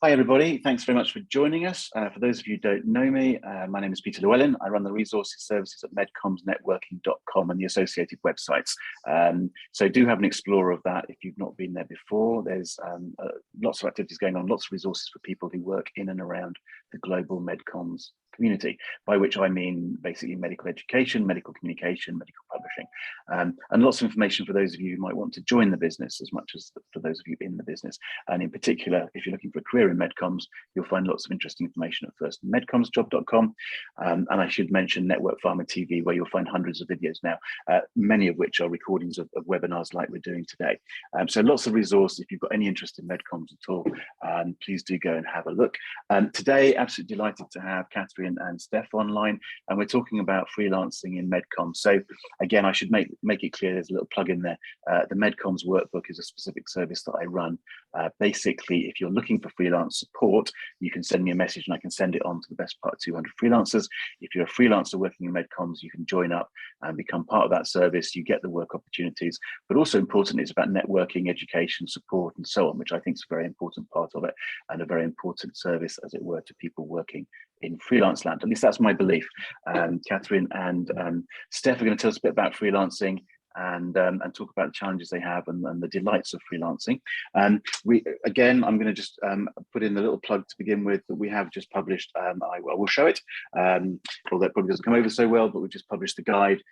Hi, everybody. Thanks very much for joining us. For those of you who don't know me, my name is Peter Llewellyn. I run the resources services at Medcoms, networking.com and the associated websites. So do have an explorer of that if you've not been there before. There's lots of activities going on, lots of resources for people who work in and around the global Medcoms community, by which I mean basically medical education, medical communication, medical publishing, and lots of information for those of you who might want to join the business as much as for those of you in the business. And in particular, if you're looking for a career in Medcoms, you'll find lots of interesting information at first medcomsjob.com. And I should mention NetworkPharma TV, where you'll find hundreds of videos now, many of which are recordings of webinars like we're doing today. So lots of resources. If you've got any interest in Medcoms at all, please do go and have a look. Today, absolutely delighted to have Kathryn and Steph online, and we're talking about freelancing in Medcoms. So again, I should make it clear, there's a little plug in there. The Medcoms workbook is a specific service that I run. Basically, if you're looking for freelance support, you can send me a message and I can send it on to the best part of 200 freelancers. If you're a freelancer working in Medcoms, you can join up and become part of that service. You get the work opportunities, but also importantly, it's about networking, education, support, and so on, which I think is a very important part of it and a very important service, as it were, to people working in freelance land. At least that's my belief. Kathryn and Steph are going to tell us a bit about freelancing and talk about the challenges they have and the delights of freelancing. I'm going to just put in a little plug to begin with that we have just published. I will show it, although it probably doesn't come over so well, but we've just published the guide,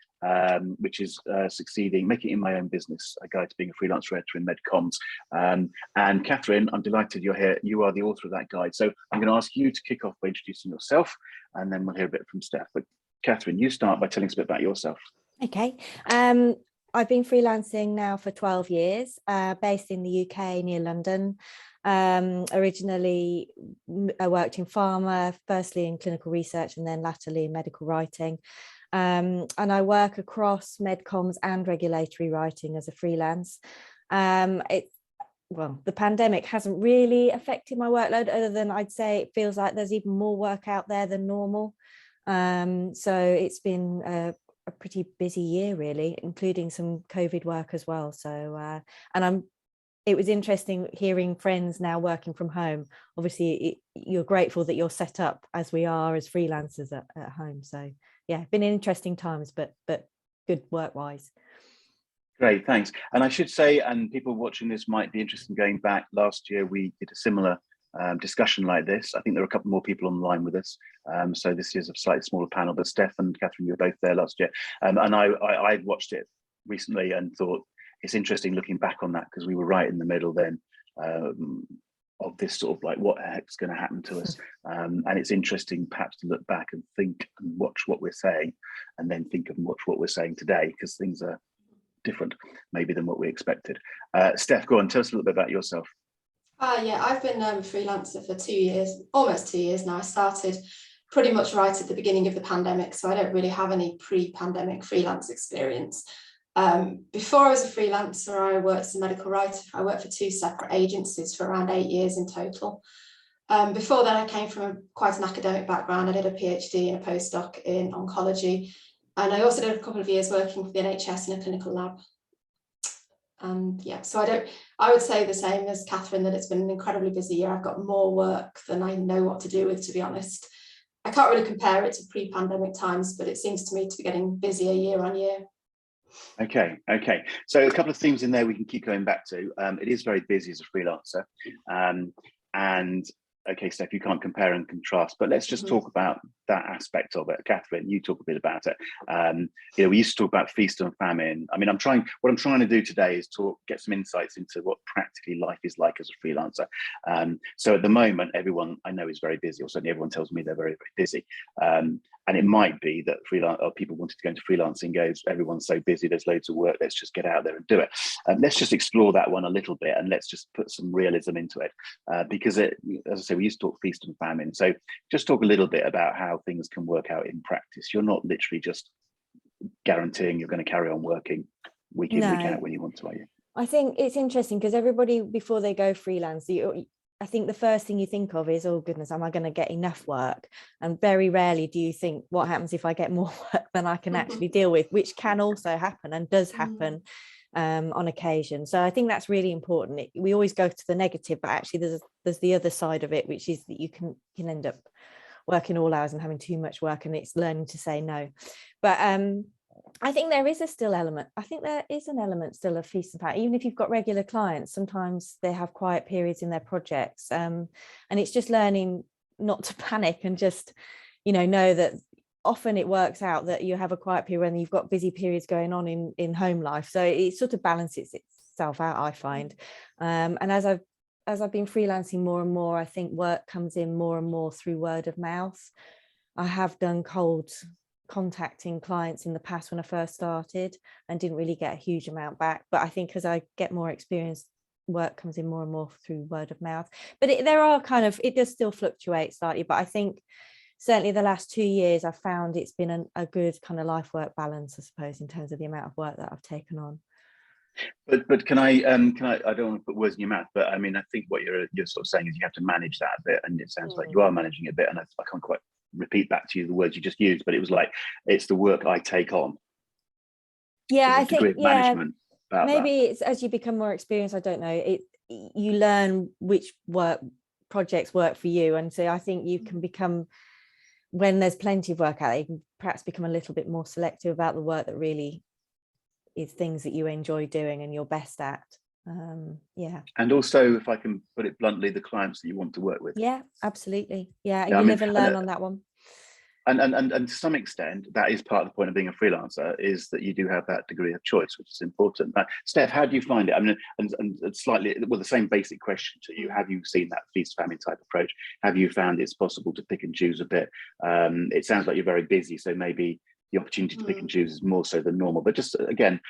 which is making it in my own business, a guide to being a freelance writer in Medcoms. And Kathryn, I'm delighted you're here. You are the author of that guide. So I'm going to ask you to kick off by introducing yourself, and then we'll hear a bit from Steph. But Kathryn, you start by telling us a bit about yourself. Okay. I've been freelancing now for 12 years, based in the UK near London. Originally, I worked in pharma, firstly in clinical research and then latterly in medical writing. And I work across Medcoms and regulatory writing as a freelance. The pandemic hasn't really affected my workload, other than I'd say it feels like there's even more work out there than normal. So it's been a pretty busy year, really, including some COVID work as well. So, it was interesting hearing friends now working from home. Obviously, you're grateful that you're set up as we are as freelancers at home. So, yeah, been interesting times, but good work-wise. Great, thanks. And I should say, and people watching this might be interested in going back, last year we did a similar discussion like this. I think there are a couple more people online with us. So this is a slightly smaller panel, but Steph and Kathryn, you were both there last year. And I watched it recently and thought it's interesting looking back on that, because we were right in the middle then of this sort of like, what the heck's going to happen to us? And it's interesting perhaps to look back and think and watch what we're saying, and then think and watch what we're saying today, because things are different maybe than what we expected. Steph, go on, tell us a little bit about yourself. Yeah, I've been a freelancer for 2 years, almost 2 years now. I started pretty much right at the beginning of the pandemic, so I don't really have any pre-pandemic freelance experience. Before I was a freelancer, I worked as a medical writer. I worked for 2 separate agencies for around 8 years in total. Before that, I came from quite an academic background. I did a PhD and a postdoc in oncology, and I also did a couple of years working for the NHS in a clinical lab. Yeah, so I would say the same as Kathryn, that it's been an incredibly busy year. I've got more work than I know what to do with, to be honest. I can't really compare it to pre-pandemic times, but it seems to me to be getting busier year on year. Okay. So a couple of themes in there we can keep going back to. It is very busy as a freelancer. And okay, Steph, you can't compare and contrast, but let's just talk about that aspect of it. Kathryn, you talk a bit about it. We used to talk about feast and famine. I mean, what I'm trying to do today is get some insights into what practically life is like as a freelancer. So at the moment, everyone I know is very busy, or certainly everyone tells me they're very, very busy. And it might be that people wanted to go into freelancing goes, everyone's so busy, there's loads of work, let's just get out there and do it. Let's just explore that one a little bit, and let's just put some realism into it. Because as I say, we used to talk feast and famine. So just talk a little bit about how things can work out in practice. You're not literally just guaranteeing you're going to carry on working week in, week out when you want to, are you? I think it's interesting because everybody, before they go freelance, I think the first thing you think of is, oh goodness, am I going to get enough work? And very rarely do you think, what happens if I get more work than I can actually deal with, which can also happen and does happen. on occasion. So I think that's really important. We always go to the negative, but actually there's the other side of it, which is that you can end up working all hours and having too much work, and it's learning to say no. But I think there is an element still of feast and famine. Even if you've got regular clients, sometimes they have quiet periods in their projects, and it's just learning not to panic and just, know that often it works out that you have a quiet period when you've got busy periods going on in home life. So it sort of balances itself out, I find. And as I've been freelancing more and more, I think work comes in more and more through word of mouth. I have done cold contacting clients in the past when I first started and didn't really get a huge amount back. But I think as I get more experience, work comes in more and more through word of mouth. But it does still fluctuate slightly. But I think certainly the last 2 years, I've found it's been a good kind of life work balance, I suppose, in terms of the amount of work that I've taken on. But can I I don't want to put words in your mouth, but I mean, I think what you're sort of saying is you have to manage that a bit, and it sounds like you are managing it a bit, and I can't quite repeat back to you the words you just used, but it was like, it's the work I take on. Yeah, I think management maybe it's as you become more experienced, I don't know, you learn which projects work for you, and so I think you can become, when there's plenty of work out there, you can perhaps become a little bit more selective about the work that really is things that you enjoy doing and you're best at. And also, if I can put it bluntly, the clients that you want to work with. Yeah, absolutely. You live and learn on that one. And to some extent, that is part of the point of being a freelancer, is that you do have that degree of choice, which is important. Steph, how do you find it? I mean, and slightly, well, the same basic question to you: have you seen that feast famine type approach? Have you found it's possible to pick and choose a bit? It sounds like you're very busy, so maybe the opportunity to pick and choose is more so than normal. But just again,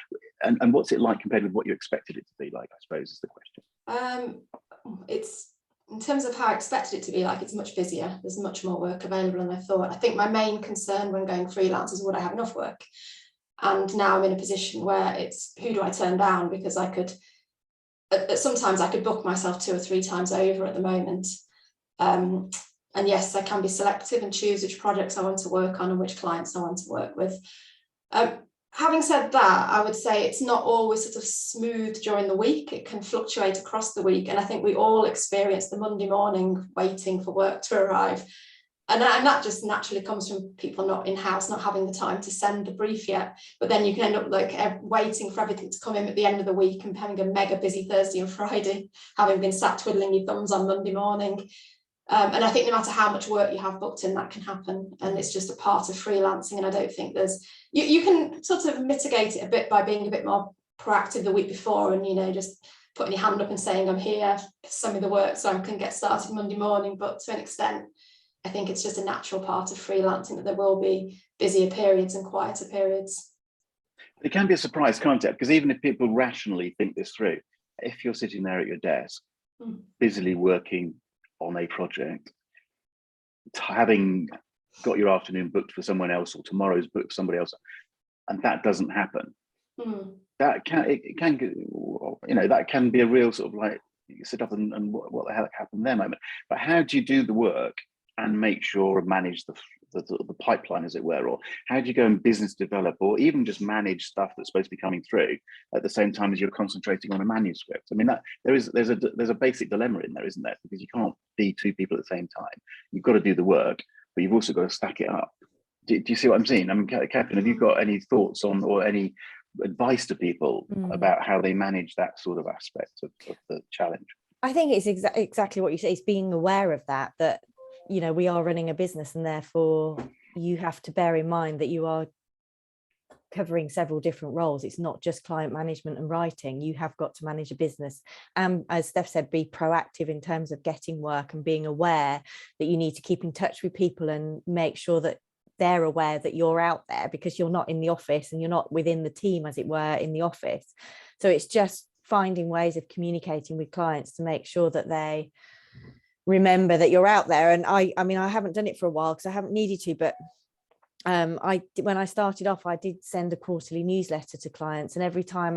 and what's it like compared with what you expected it to be like, I suppose, is the question. It's, in terms of how I expected it to be like, it's much busier. There's much more work available than I thought. I think my main concern when going freelance is, would I have enough work? And now I'm in a position where it's, who do I turn down? Because I could, sometimes I could book myself 2 or 3 times over at the moment. And yes, I can be selective and choose which projects I want to work on and which clients I want to work with. Having said that, I would say it's not always sort of smooth during the week. It can fluctuate across the week. And I think we all experience the Monday morning waiting for work to arrive. And that just naturally comes from people not in-house, not having the time to send the brief yet. But then you can end up like waiting for everything to come in at the end of the week and having a mega busy Thursday and Friday, having been sat twiddling your thumbs on Monday morning. And I think no matter how much work you have booked in, that can happen. And it's just a part of freelancing. And I don't think you can sort of mitigate it a bit by being a bit more proactive the week before and, just putting your hand up and saying, I'm here, send me the work so I can get started Monday morning. But to an extent, I think it's just a natural part of freelancing that there will be busier periods and quieter periods. It can be a surprise, can't it? Because even if people rationally think this through, if you're sitting there at your desk, busily working on a project, having got your afternoon booked for someone else or tomorrow's booked for somebody else, and that doesn't happen, that can be a real sort of like, you sit up and what the hell happened there moment. But how do you do the work and make sure and manage the pipeline, as it were, or how do you go and business develop, or even just manage stuff that's supposed to be coming through at the same time as you're concentrating on a manuscript? I mean, that there's a basic dilemma in there, isn't there? Because you can't be 2 people at the same time. You've got to do the work, but you've also got to stack it up. Do you see what I'm saying? I mean, Kathryn, have you got any thoughts on, or any advice to people about how they manage that sort of aspect of the challenge? I think it's exactly what you say. It's being aware of that we are running a business, and therefore you have to bear in mind that you are covering several different roles. It's not just client management and writing. You have got to manage a business. And as Steph said, be proactive in terms of getting work and being aware that you need to keep in touch with people and make sure that they're aware that you're out there, because you're not in the office and you're not within the team, as it were, in the office. So it's just finding ways of communicating with clients to make sure that they remember that you're out there. And I mean, I haven't done it for a while because I haven't needed to, but when I started off, I did send a quarterly newsletter to clients, and every time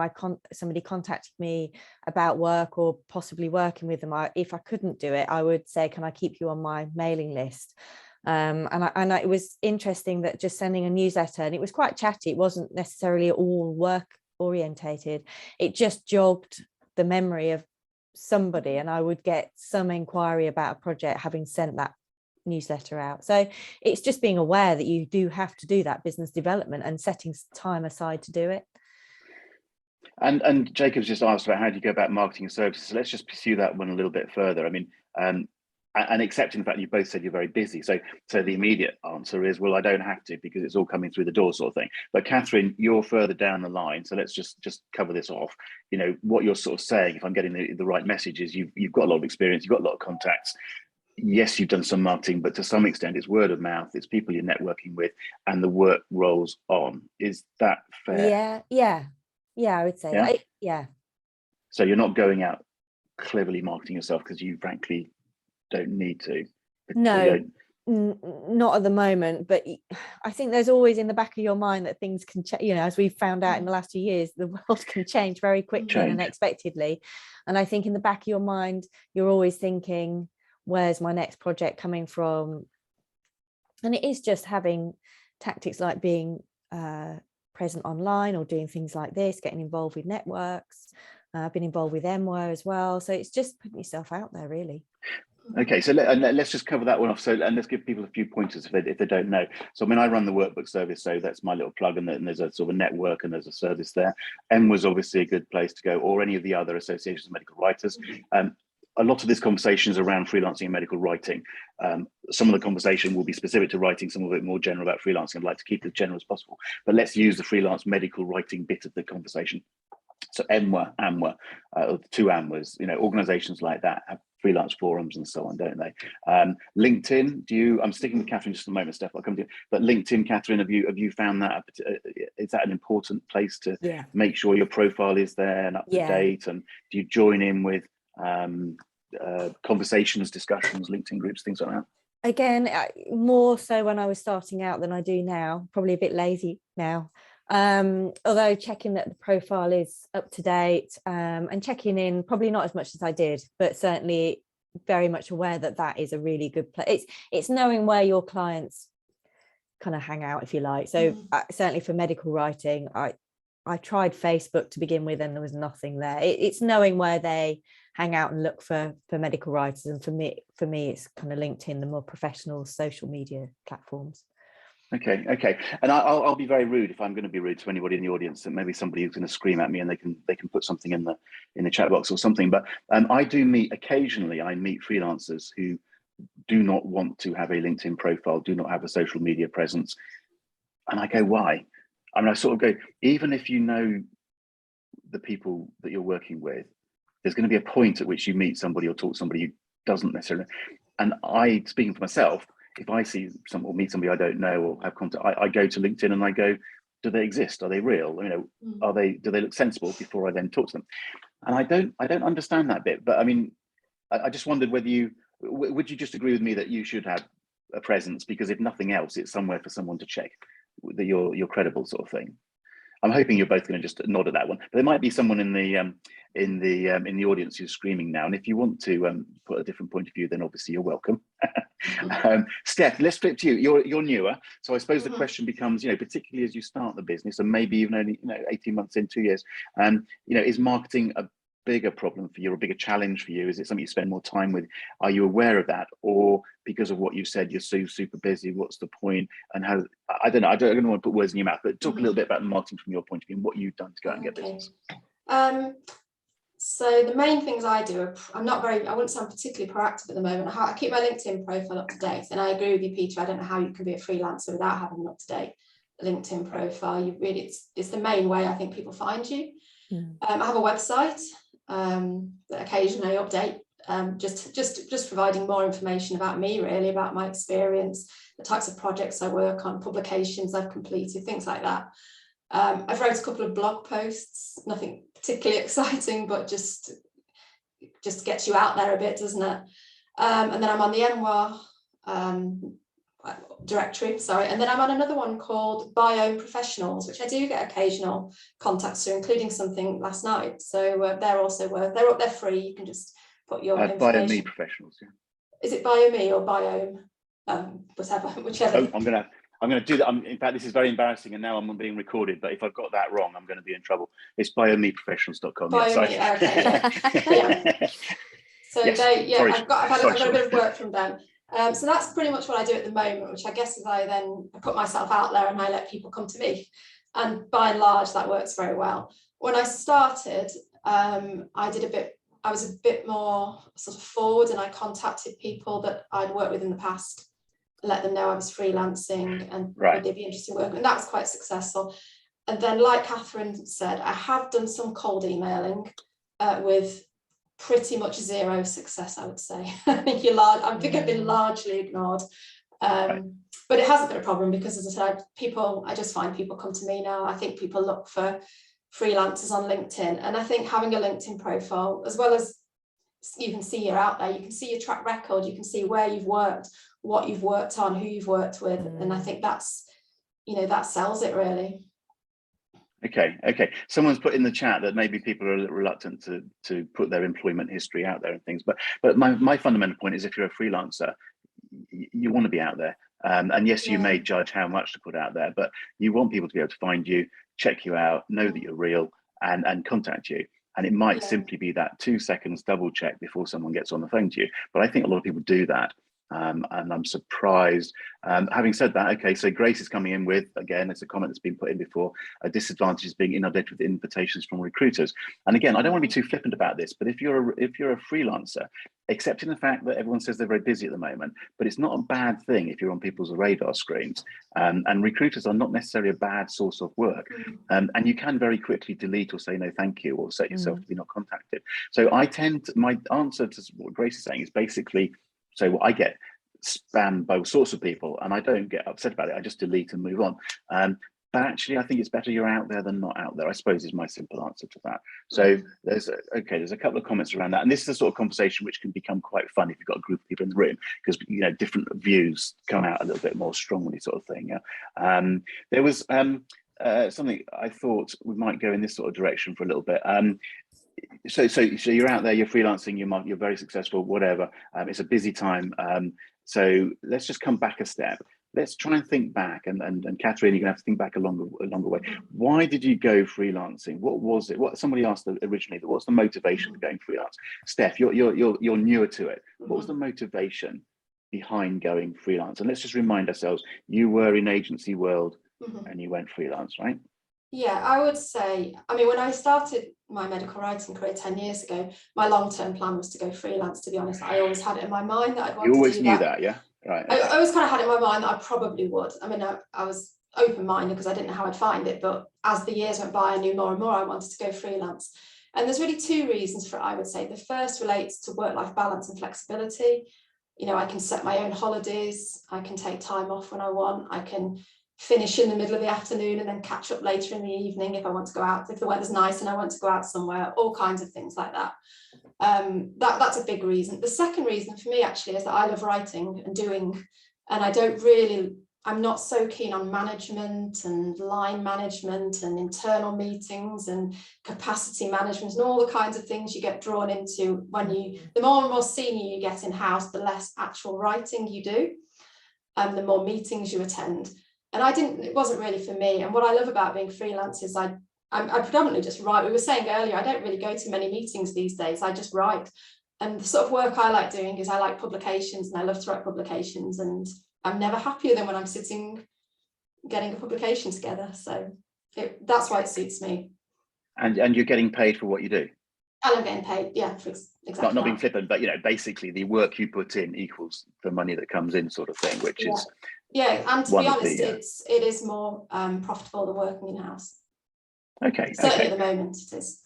somebody contacted me about work or possibly working with them, if I couldn't do it, I would say, can I keep you on my mailing list? And it was interesting that just sending a newsletter, and it was quite chatty, it wasn't necessarily all work orientated, it just jogged the memory of somebody, and I would get some inquiry about a project having sent that newsletter out. So it's just being aware that you do have to do that business development and setting time aside to do it. And Jacob's just asked about how do you go about marketing your services. So let's just pursue that one a little bit further. I mean, and accepting the fact you both said you're very busy. So the immediate answer is, well, I don't have to because it's all coming through the door sort of thing. But Kathryn, you're further down the line. So let's just cover this off. You know, what you're sort of saying, if I'm getting the right message, is you've got a lot of experience, you've got a lot of contacts. Yes, you've done some marketing, but to some extent it's word of mouth, it's people you're networking with, and the work rolls on. Is that fair? Yeah, I would say yeah? that. Yeah. So you're not going out cleverly marketing yourself because you frankly don't need to. No, not at the moment, but I think there's always in the back of your mind that things can change. You know, as we've found out in the last 2 years, the world can change very quickly and unexpectedly. And I think in the back of your mind, you're always thinking, where's my next project coming from? And it is just having tactics like being present online or doing things like this, getting involved with networks. I've been involved with MWA as well. So it's just putting yourself out there, really. Okay, so let's just cover that one off. So, and let's give people a few pointers if they don't know. So, I mean, I run the workbook service, so that's my little plug, and there's a sort of a network and there's a service there. was obviously a good place to go, or any of the other associations of medical writers. A lot of this conversation is around freelancing and medical writing. Some of the conversation will be specific to writing, some of it more general about freelancing. I'd like to keep it as general as possible, but let's use the freelance medical writing bit of the conversation. So AMWA, the two AMWAs, you know, organizations like that have freelance forums and so on, don't they? LinkedIn, I'm sticking with Kathryn just a moment, Steph, I'll come to you. But LinkedIn, Kathryn, have you found that, is that an important place to make sure your profile is there and up to date? And do you join in with conversations, discussions, LinkedIn groups, things like that? Again, more so when I was starting out than I do now, probably a bit lazy now. Although checking that the profile is up to date and checking in, probably not as much as I did, but certainly very much aware that that is a really good place. It's knowing where your clients kind of hang out, if you like. So certainly for medical writing, I tried Facebook to begin with and there was nothing there. It's knowing where they hang out and look for medical writers. And for me, it's kind of LinkedIn, the more professional social media platforms. Okay. And I'll be very rude if I'm going to be rude to anybody in the audience, and maybe somebody who's going to scream at me and they can put something in the chat box or something. But occasionally I meet freelancers who do not want to have a LinkedIn profile, do not have a social media presence. And I go, why? I mean, I sort of go, even if you know the people that you're working with, there's going to be a point at which you meet somebody or talk to somebody who doesn't necessarily. And speaking for myself, if I see or meet somebody I don't know or have contact, I go to LinkedIn and I go, do they exist? Are they real? You know, do they look sensible before I then talk to them? And I don't understand that bit. But I mean, I just wondered whether would you just agree with me that you should have a presence, because if nothing else, it's somewhere for someone to check that you're credible, sort of thing. I'm hoping you're both going to just nod at that one, but there might be someone in the audience who's screaming now. And if you want to put a different point of view, then obviously you're welcome. Steph, let's flip to you. You're newer, so I suppose the question becomes, you know, particularly as you start the business, and maybe even only 18 months in, 2 years, is marketing a bigger problem for you or a bigger challenge for you? Is it something you spend more time with? Are you aware of that, or because of what you said, you're so super busy? What's the point? And how? I don't know. I don't want to put words in your mouth, but talk a little bit about the marketing from your point of view and what you've done to go out and get business. So the main things I do, I wouldn't say I'm particularly proactive at the moment. I keep my LinkedIn profile up to date, and I agree with you, Peter. I don't know how you can be a freelancer without having an up to date LinkedIn profile. It's the main way I think people find you. I have a website that occasionally I update, just providing more information about me, really, about my experience, the types of projects I work on, publications I've completed, things like that. I've wrote a couple of blog posts, nothing particularly exciting, but just gets you out there a bit, doesn't it? And then I'm on the MWA directory, and then I'm on another one called Biome Professionals, which I do get occasional contacts to, including something last night. So they're free. You can just put your information. Biome Professionals, yeah. Is it Biome or Biome? Whichever. I'm gonna I'm going to do that. In fact, this is very embarrassing, and now I'm being recorded. But if I've got that wrong, I'm going to be in trouble. It's biomeprofessionals.com. Yeah, sorry. Okay. Yeah. So yes. I've had a bit of work from them. So that's pretty much what I do at the moment, which I guess is I put myself out there and I let people come to me. And by and large, that works very well. When I started, I was a bit more sort of forward, and I contacted people that I'd worked with in the past, let them know I was freelancing and would they be interested in working, and that was quite successful. And then, like Kathryn said, I have done some cold emailing with pretty much zero success, I would say. I think I've been largely ignored. But it hasn't been a problem because, as I said, I just find people come to me now. I think people look for freelancers on LinkedIn, and I think having a LinkedIn profile, as well as you can see you're out there, you can see your track record, you can see where you've worked, what you've worked on, who you've worked with, and I think that sells it really. Okay. Someone's put in the chat that maybe people are a little reluctant to put their employment history out there and things, but my fundamental point is, if you're a freelancer, you want to be out there. And yes, you may judge how much to put out there, but you want people to be able to find you, check you out, know that you're real, and contact you. And it might simply be that 2 seconds double check before someone gets on the phone to you. But I think a lot of people do that. And I'm surprised. Having said that, okay, so Grace is coming in with, again, it's a comment that's been put in before, a disadvantage is being inundated with invitations from recruiters. And again, I don't want to be too flippant about this, but if you're a freelancer, accepting the fact that everyone says they're very busy at the moment, but it's not a bad thing if you're on people's radar screens. And recruiters are not necessarily a bad source of work. And you can very quickly delete or say no thank you, or set yourself to be not contacted. So my answer to what Grace is saying is basically, so I get spam by all sorts of people, and I don't get upset about it. I just delete and move on. But actually, I think it's better you're out there than not out there, I suppose, is my simple answer to that. So there's a couple of comments around that. And this is the sort of conversation which can become quite fun if you've got a group of people in the room, because different views come out a little bit more strongly, sort of thing. There was something I thought we might go in this sort of direction for a little bit. So you're out there, you're freelancing, you're very successful, whatever. It's a busy time. So let's just come back a step. Let's try and think back, and Kathryn, you're gonna have to think back a longer way. Why did you go freelancing? What was it? What somebody asked originally, what's the motivation for going freelance? Steph, you're newer to it. What was the motivation behind going freelance? And let's just remind ourselves, you were in agency world and you went freelance, right? Yeah, I would say, when I started my medical writing career 10 years ago, my long-term plan was to go freelance, to be honest. I always had it in my mind that I'd want to do that. You always knew that, yeah? Right. Okay. I always kind of had it in my mind that I probably would. I was open-minded because I didn't know how I'd find it, but as the years went by, I knew more and more I wanted to go freelance. And there's really two reasons for it, I would say. The first relates to work-life balance and flexibility. I can set my own holidays, I can take time off when I want, I can finish in the middle of the afternoon and then catch up later in the evening if I want to go out, if the weather's nice and I want to go out somewhere, all kinds of things like that. That's a big reason. The second reason for me actually is that I love writing and doing, and I'm not so keen on management and line management and internal meetings and capacity management and all the kinds of things you get drawn into when the more and more senior you get in-house, the less actual writing you do, and the more meetings you attend. And it wasn't really for me. And what I love about being freelance is I predominantly just write. We were saying earlier, I don't really go to many meetings these days. I just write. And the sort of work I like doing is I like publications, and I love to write publications. And I'm never happier than when I'm sitting getting a publication together. So that's why it suits me. And you're getting paid for what you do? And I'm getting paid, yeah, for exactly. Not being flippant, but basically the work you put in equals the money that comes in, sort of thing, which is. Yeah, and to be honest, it is more profitable than working in-house. Okay. Certainly at the moment it is.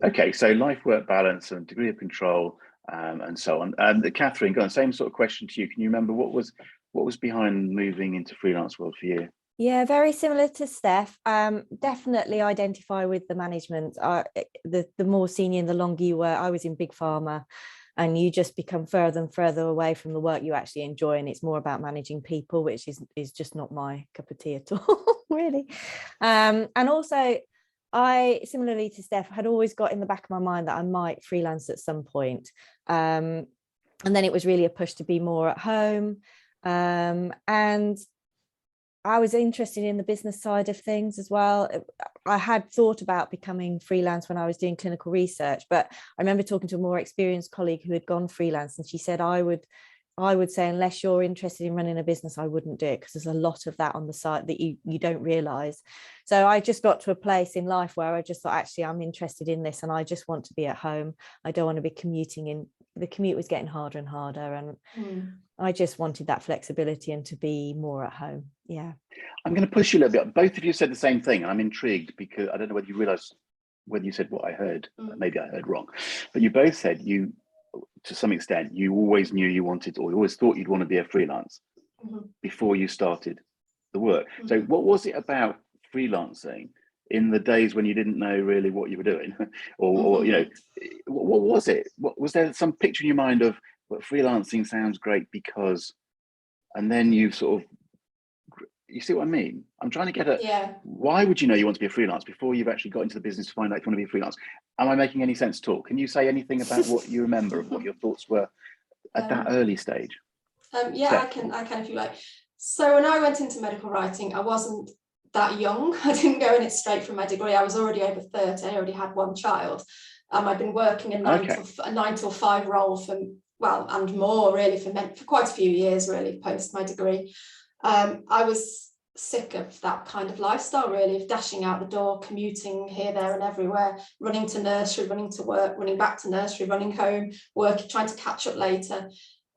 Okay, so life-work balance and degree of control, and so on. Kathryn, go on, same sort of question to you. Can you remember what was behind moving into freelance world for you? Yeah, very similar to Steph. Definitely identify with the management. The more senior and the longer you were, I was in big pharma, and you just become further and further away from the work you actually enjoy, and it's more about managing people, which is just not my cup of tea at all, really. And also, I, similarly to Steph, had always got in the back of my mind that I might freelance at some point. And then it was really a push to be more at home. And I was interested in the business side of things as well. I had thought about becoming freelance when I was doing clinical research, but I remember talking to a more experienced colleague who had gone freelance, and she said, I would say, unless you're interested in running a business, I wouldn't do it, because there's a lot of that on the side that you don't realize. So I just got to a place in life where I just thought, actually, I'm interested in this and I just want to be at home. I don't want to be commuting in. The commute was getting harder and harder, and I just wanted that flexibility and to be more at home. Yeah. I'm going to push you a little bit. Both of you said the same thing, and I'm intrigued because I don't know whether you realize whether you said what I heard. Maybe I heard wrong, but you both said you, to some extent, you always knew you wanted, or you always thought you'd want to be a freelance before you started the work. So what was it about freelancing in the days when you didn't know really what you were doing, or you know, what was it? What was there, some picture in your mind of what freelancing sounds great because, and then you sort of, you see what I mean? I'm trying to get at, why would you know you want to be a freelance before you've actually got into the business to find out if you want to be a freelance? Am I making any sense at all? Can you say anything about what you remember of what your thoughts were at that early stage? Yeah, I can if you like. So when I went into medical writing, I wasn't that young. I didn't go in it straight from my degree. I was already over 30. I already had one child. I'd been working a 9 till 5 role for, well, and more really for quite a few years really post my degree. I was sick of that kind of lifestyle really, of dashing out the door, commuting here, there and everywhere, running to nursery, running to work, running back to nursery, running home, work, trying to catch up later.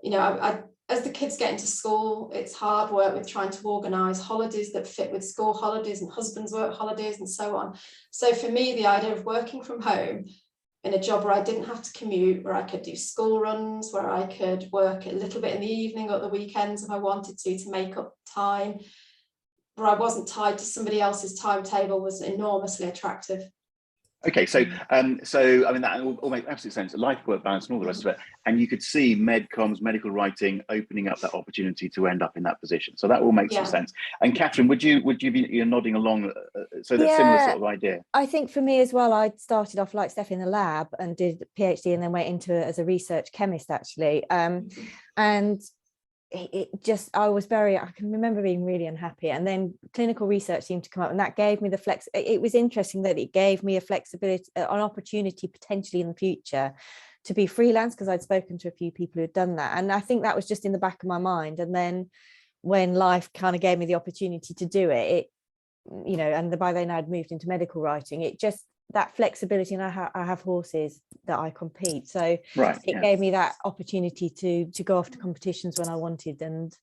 You know, I as the kids get into school, it's hard work with trying to organise holidays that fit with school holidays and husband's work holidays and so on. So for me, the idea of working from home in a job where I didn't have to commute, where I could do school runs, where I could work a little bit in the evening or at the weekends if I wanted to make up time, where I wasn't tied to somebody else's timetable, was enormously attractive. Okay, so I mean, that all makes absolute sense. Life-work balance and all the rest of it, and you could see Medcoms, medical writing, opening up that opportunity to end up in that position. So that all makes some sense. And Kathryn, would you be, you're nodding along? So that similar sort of idea. I think for me as well, I started off like Steph in the lab and did a PhD, and then went into it as a research chemist actually, and it just, I can remember being really unhappy, and then clinical research seemed to come up, and that gave me the flex. It was interesting that it gave me a flexibility, an opportunity potentially in the future to be freelance, because I'd spoken to a few people who had done that, and I think that was just in the back of my mind. And then when life kind of gave me the opportunity to do it, you know, and by then I'd moved into medical writing, it just, that flexibility, and I have horses that I compete, so it gave me that opportunity to go off to competitions when I wanted, and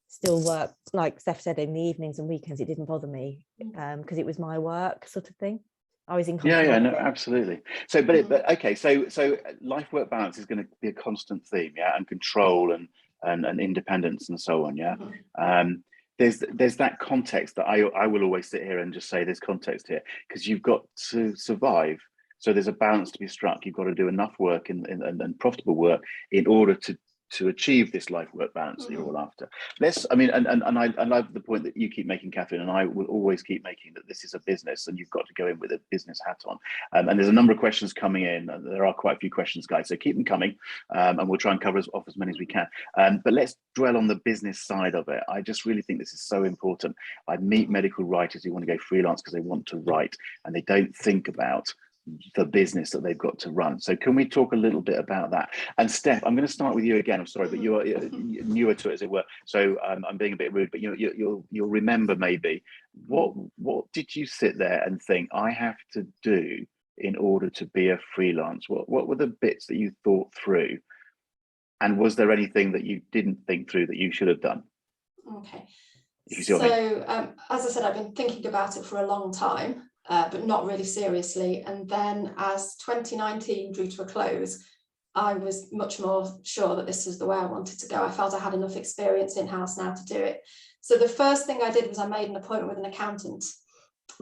still work, like Steph said, in the evenings and weekends. It didn't bother me because it was my work sort of thing. I was in control. No, absolutely. So but okay, so life work balance is going to be a constant theme, and control and independence and so on. There's that context that I will always sit here and just say there's context here, because you've got to survive. So there's a balance to be struck. You've got to do enough work and profitable work in order to achieve this life work balance that you're all after. I love the point that you keep making, Kathryn, and I will always keep making, that this is a business and you've got to go in with a business hat on. And there's a number of questions coming in. There are quite a few questions, guys, so keep them coming, and we'll try and cover off as many as we can. But let's dwell on the business side of it. I just really think this is so important. I meet medical writers who want to go freelance because they want to write and they don't think about the business that they've got to run. So can we talk a little bit about that? And Steph, I'm going to start with you again. I'm sorry, but you are newer to it, as it were. So I'm being a bit rude, but you'll remember maybe what did you sit there and think I have to do in order to be a freelance? What were the bits that you thought through? And was there anything that you didn't think through that you should have done? Okay. If you see what I mean. As I said, I've been thinking about it for a long time. But not really seriously. And then as 2019 drew to a close, I was much more sure that this was the way I wanted to go. I felt I had enough experience in-house now to do it. So the first thing I did was I made an appointment with an accountant,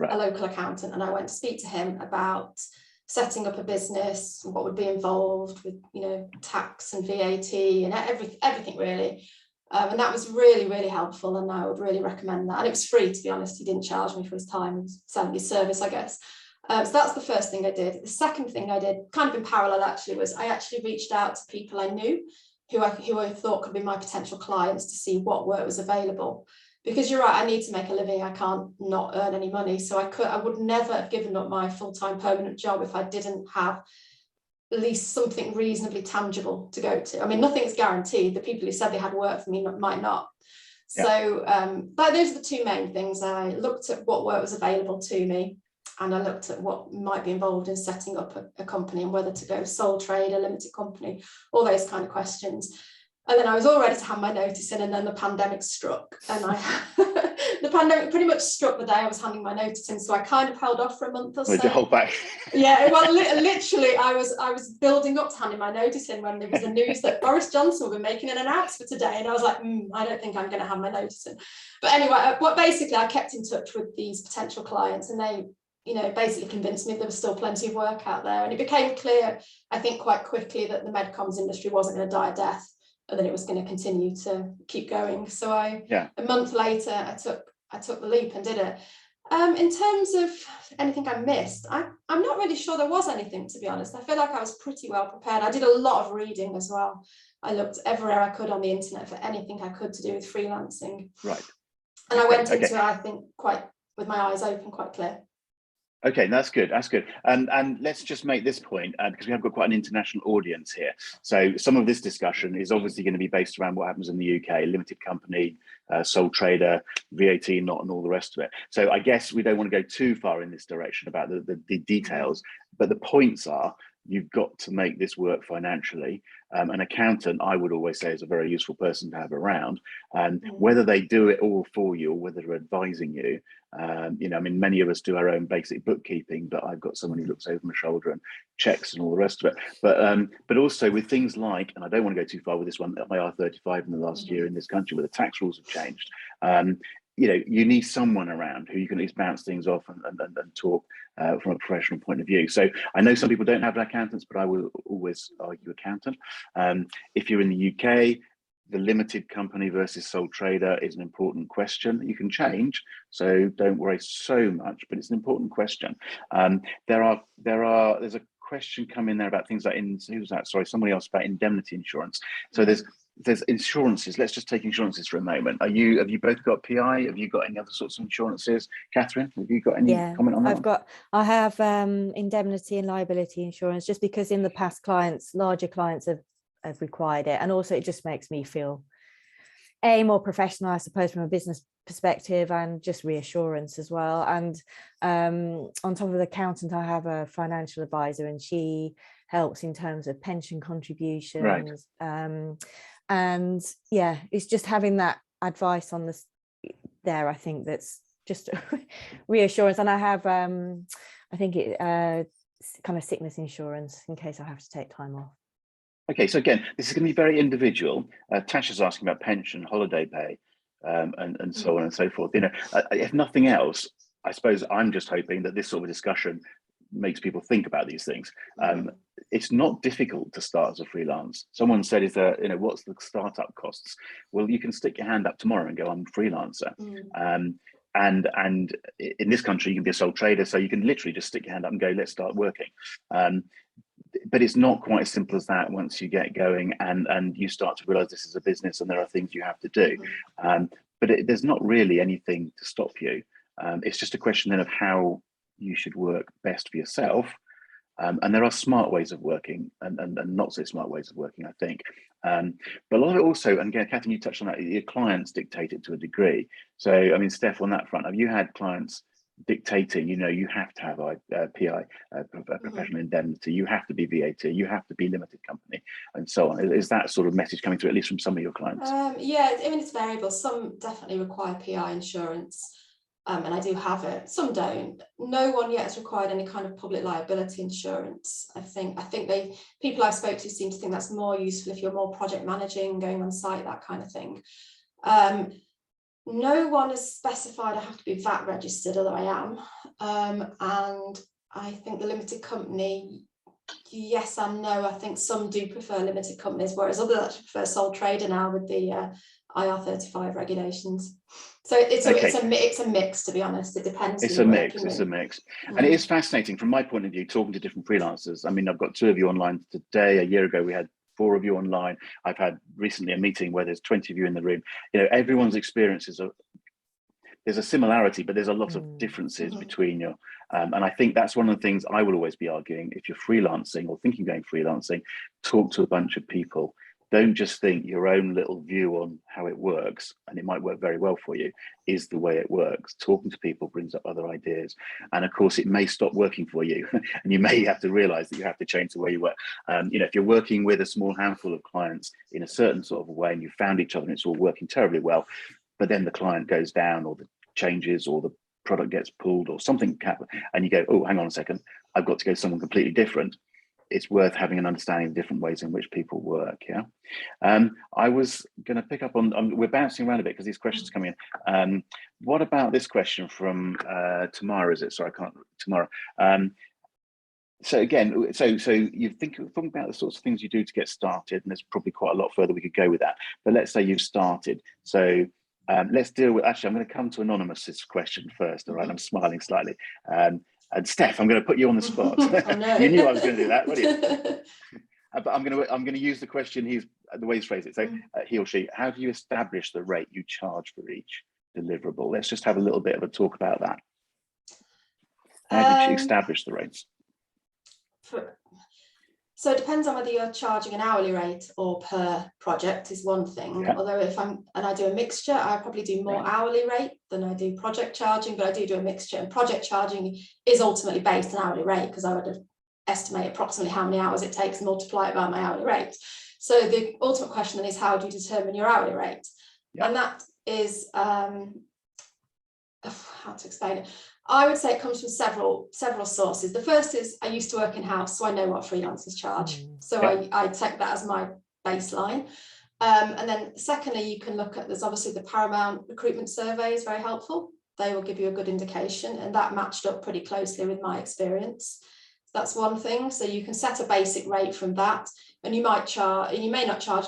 a local accountant, and I went to speak to him about setting up a business, what would be involved with, you know, tax and VAT and everything really. And that was really, really helpful, and I would really recommend that. And it was free, to be honest. He didn't charge me for his time. He was selling his service, I guess. So that's the first thing I did. The second thing I did, kind of in parallel actually, was I actually reached out to people I knew who I thought could be my potential clients to see what work was available. because you're right, I need to make a living. I can't not earn any money. So I would never have given up my full-time permanent job if I didn't have at least something reasonably tangible to go to. I mean, nothing's guaranteed. The people who said they had work for me might not. Yeah. So, but those are the two main things. I looked at what work was available to me, and I looked at what might be involved in setting up a company and whether to go sole trader, limited company, all those kind of questions. And then I was all ready to hand my notice in, and then the pandemic struck, and the pandemic pretty much struck the day I was handing my notice in. So I kind of held off for a month or so. Did you hold back? Yeah, well, literally, I was building up to handing my notice in when there was the news that Boris Johnson would be making an announcement today, and I was like, I don't think I'm going to have my notice in. But anyway, basically I kept in touch with these potential clients, and they, basically convinced me there was still plenty of work out there, and it became clear, I think, quite quickly that the medcoms industry wasn't going to die a death, and then it was going to continue to keep going. So a month later, I took the leap and did it. In terms of anything I missed, I'm not really sure there was anything, to be honest. I feel like I was pretty well prepared. I did a lot of reading as well. I looked everywhere I could on the internet for anything I could to do with freelancing. Right. And I went into it, I think, quite with my eyes open, quite clear. Okay, that's good. That's good. And let's just make this point, because we have got quite an international audience here. So some of this discussion is obviously going to be based around what happens in the UK, limited company, sole trader, VAT not, and all the rest of it. So I guess we don't want to go too far in this direction about the details, but the points are, you've got to make this work financially. An accountant, I would always say, is a very useful person to have around. Whether they do it all for you or whether they're advising you, I mean, many of us do our own basic bookkeeping, but I've got someone who looks over my shoulder and checks and all the rest of it. But also with things like, and I don't want to go too far with this one, my R35 in the last year in this country where the tax rules have changed. You need someone around who you can at least bounce things off and talk from a professional point of view. So I know some people don't have accountants, but I will always argue accountant. If you're in the UK, the limited company versus sole trader is an important question that you can change. So don't worry so much, but it's an important question. There's a question coming there about things like, who's that? Sorry, somebody else, about indemnity insurance. So there's insurances. Let's just take insurances for a moment. Have you both got PI? Have you got any other sorts of insurances? Kathryn, have you got any comment on that? I have indemnity and liability insurance, just because in the past larger clients have required it, and also it just makes me feel more professional, I suppose, from a business perspective, and just reassurance as well. And on top of the accountant, I have a financial advisor, and she helps in terms of pension contributions. Right. And yeah, it's just having that advice on this there, I think that's just reassurance. And I have I think it kind of sickness insurance in case I have to take time off. Okay, so again, this is going to be very individual. Tasha's asking about pension, holiday pay, and so on and so forth. If nothing else, I suppose I'm just hoping that this sort of discussion makes people think about these things. It's not difficult to start as a freelance. Someone said, what's the startup costs? Well, you can stick your hand up tomorrow and go, I'm a freelancer. And in this country, you can be a sole trader, so you can literally just stick your hand up and go, let's start working. But it's not quite as simple as that once you get going and you start to realize this is a business and there are things you have to do. But there's not really anything to stop you. It's just a question then of how you should work best for yourself. And there are smart ways of working and not so smart ways of working, I think. But a lot of it also, and again, Kathryn, you touched on that, your clients dictate it to a degree. So, I mean, Steph, on that front, have you had clients dictating, you have to have PI, professional indemnity, you have to be VAT, you have to be limited company, and so on? Is that sort of message coming through, at least from some of your clients? Yeah, I mean, it's variable. Some definitely require PI insurance. And I do have it. Some don't. No one yet has required any kind of public liability insurance. I think people I spoke to seem to think that's more useful if you're more project managing, going on site, that kind of thing. No one has specified I have to be VAT registered, although I am. And I think the limited company, yes and no. I think some do prefer limited companies, whereas others actually prefer sole trader now with the IR35 regulations. So it's a mix, to be honest. It depends. It's a mix. And it is fascinating from my point of view, talking to different freelancers. I mean, I've got 2 of you online today. A year ago, we had 4 of you online. I've had recently a meeting where there's 20 of you in the room. Everyone's experiences are there's a similarity, but there's a lot of differences between your, and I think that's one of the things I will always be arguing. If you're freelancing or thinking going freelancing, talk to a bunch of people. Don't just think your own little view on how it works, and it might work very well for you, is the way it works. Talking to people brings up other ideas. And of course, it may stop working for you. And you may have to realize that you have to change the way you work. You know, if you're working with a small handful of clients in a certain sort of a way and you found each other and it's all working terribly well, but then the client goes down or the changes or the product gets pulled or something, and you go, oh, hang on a second, I've got to go someone completely different. It's worth having an understanding of different ways in which people work. Yeah. I was going to pick up on, we're bouncing around a bit because these questions come in. What about this question from Tamara, is it? Sorry, I can't, Tamara. So again, so you think about the sorts of things you do to get started, and there's probably quite a lot further we could go with that. But let's say you've started. So let's deal with, actually, I'm going to come to Anonymous's question first. All right, I'm smiling slightly. And Steph, I'm going to put you on the spot. Oh, no. You knew I was going to do that, weren't you? But I'm going to use the question, the way he's phrased it. So he or she, how do you establish the rate you charge for each deliverable? Let's just have a little bit of a talk about that. How did you establish the rates? So it depends on whether you're charging an hourly rate or per project is one thing. Yeah. Although if I do a mixture, I probably do more hourly rate than I do project charging, but I do a mixture, and project charging is ultimately based on hourly rate because I would estimate approximately how many hours it takes and multiply it by my hourly rate. So the ultimate question then is, how do you determine your hourly rate? Yeah. And that is, how to explain it? I would say it comes from several sources. The first is I used to work in-house, so I know what freelancers charge. So I take that as my baseline. And then secondly, you can look at, there's obviously the Paramount recruitment survey is very helpful. They will give you a good indication, and that matched up pretty closely with my experience. That's one thing. So you can set a basic rate from that, and you may not charge